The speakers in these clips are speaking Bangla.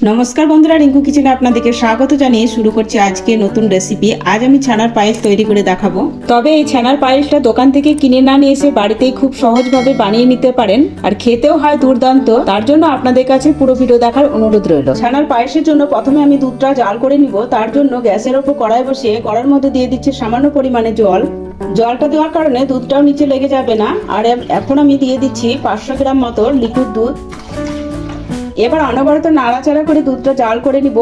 নমস্কার বন্ধুরা, রিঙ্কু কিচেনে আপনাদেরকে স্বাগত জানিয়ে শুরু করছি আজকে নতুন রেসিপি। আজ আমি ছানার পায়েস তৈরি করে দেখাবো। তবে এই ছানার পায়েসটা দোকান থেকে কিনে না নিয়ে এসে বাড়িতেই খুব সহজভাবে বানিয়ে নিতে পারেন, আর খেতেও হয় দুর্দান্ত। তার জন্য আপনাদের কাছে পুরো ভিডিও দেখার অনুরোধ রইল। ছানার পায়েসের জন্য প্রথমে আমি দুধটা জাল করে নিব। তার জন্য গ্যাসের ওপর কড়াই বসিয়ে কড়ার মধ্যে দিয়ে দিচ্ছি সামান্য পরিমাণে জল। জলটা দেওয়ার কারণে দুধটাও নিচে লেগে যাবে না। আর এখন আমি দিয়ে দিচ্ছি 500 গ্রাম মতো লিকুইড দুধ। এবার অনবরত নাড়াচাড়া করে দুধটা জাল করে নিব।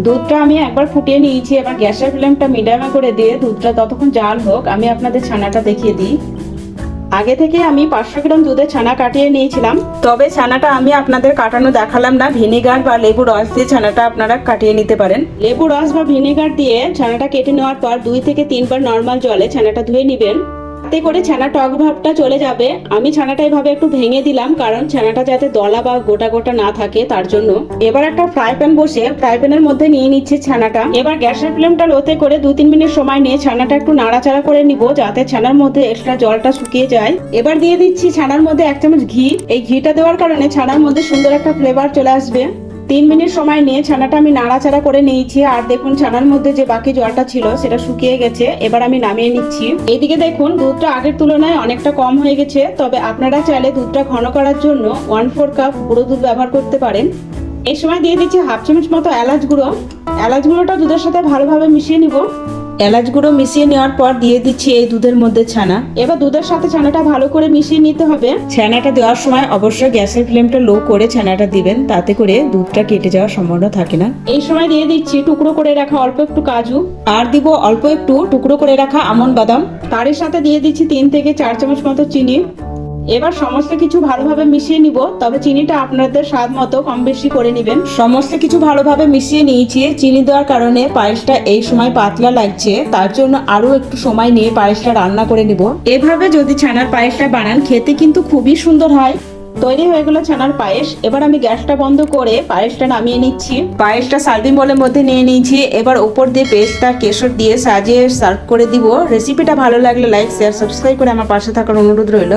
দুধটা আমি একবার ফুটিয়ে নিয়েছি। এবার গ্যাসের ফ্লেমটা মিডিয়ামে করে দিয়ে দুধটা ততক্ষণ জাল হোক, আমি আপনাদের ছানাটা দেখিয়ে দিই। আগে থেকে আমি 500 গ্রাম দুধের ছানা কাটিয়ে নিয়েছিলাম, তবে ছানাটা আমি আপনাদের কাটানো দেখালাম না। ভিনেগার বা লেবু রস দিয়ে ছানাটা আপনারা কাটিয়ে নিতে পারেন। লেবু রস বা ভিনেগার দিয়ে ছানাটা কেটে নেওয়ার পর 2 থেকে 3 বার নর্মাল জলে ছানাটা ধুয়ে নেবেন, তাতে করে ছানা টক ভাবটা চলে যাবে। আমি ছানাটা এভাবে একটু ভেঙে দিলাম, কারণ ছানাটা যাতে দলা বা গোটা গোটা না থাকে তার জন্য। এবার একটা ফ্রাই প্যান বসে ফ্রাই প্যানের মধ্যে নিয়ে নিচ্ছে ছানাটা। এবার গ্যাসের ফ্লেমটা লোতে করে 2-3 মিনিট সময় নিয়ে ছানাটা একটু নাড়াচাড়া করে নিব, যাতে ছানার মধ্যে এক্সট্রা জলটা শুকিয়ে যায়। এবার দিয়ে দিচ্ছি ছানার মধ্যে 1 চামচ ঘি। এই ঘিটা দেওয়ার কারণে ছানার মধ্যে সুন্দর একটা ফ্লেভার চলে আসবে। 3 মিনিট সময় নিয়ে ছানাটা আমি নাড়াচাড়া করে নিয়েছি। আর দেখুন ছানার মধ্যে যে বাকি জলটা ছিল সেটা শুকিয়ে গেছে। এবার আমি নামিয়ে নিচ্ছি। এইদিকে দেখুন দুধটা আগের তুলনায় অনেকটা কম হয়ে গেছে, তবে আপনারা চাইলে দুধটা ঘন করার জন্য 1/4 কাপ গুঁড়ো দুধ ব্যবহার করতে পারেন। এই সময় দিয়ে দিচ্ছি 1/2 চামচ মতো এলাচ গুঁড়ো। এলাচ গুঁড়োটা দুধের সাথে ভালোভাবে মিশিয়ে নিব। এলাচ গুঁড়ো মিশিয়ে নেওয়ার পর দিয়ে দিচ্ছি এই দুধের মধ্যে ছানা। এবার দুধের সাথে ছানাটা ভালো করে মিশিয়ে নিতে হবে। ছানাটা দেওয়ার সময় অবশ্যই গ্যাসের ফ্লেমটা লো করে ছানাটা দিবেন, তাতে করে দুধটা কেটে যাওয়ার সম্ভাবনা থাকে না। এই সময় দিয়ে দিচ্ছি টুকরো করে রাখা অল্প একটু কাজু, আর দিব অল্প একটু টুকরো করে রাখা আমন্ড বাদাম। তার সাথে দিয়ে দিচ্ছি 3 থেকে 4 চামচ মতো চিনি। এবার সমস্ত কিছু ভালোভাবে মিশিয়ে নিব, তবে চিনিটা আপনাদের স্বাদ মতো কম বেশি করে নেবেন। সমস্ত কিছু ভালোভাবে মিশিয়ে নিয়েছি। চিনি দেওয়ার কারণে পায়েসটা এই সময় পাতলা লাগছে, তার জন্য আরো একটু সময় নিয়ে পায়েসটা রান্না করে নিব। এভাবে যদি ছানার পায়েসটা বানান, খেতে কিন্তু খুবই সুন্দর হয়। তৈরি হয়ে গেল ছানার পায়েস। এবার আমি গ্যাসটা বন্ধ করে পায়েসটা নামিয়ে নিচ্ছি। পায়েসটা সার্ভিং বোলের মধ্যে নিয়ে নিয়েছি। এবার উপর দিয়ে পেস্তা কেশর দিয়ে সাজিয়ে সার্ভ করে দিব। রেসিপিটা ভালো লাগলে লাইক, শেয়ার, সাবস্ক্রাইব করে আমার পাশে থাকার অনুরোধ রইল।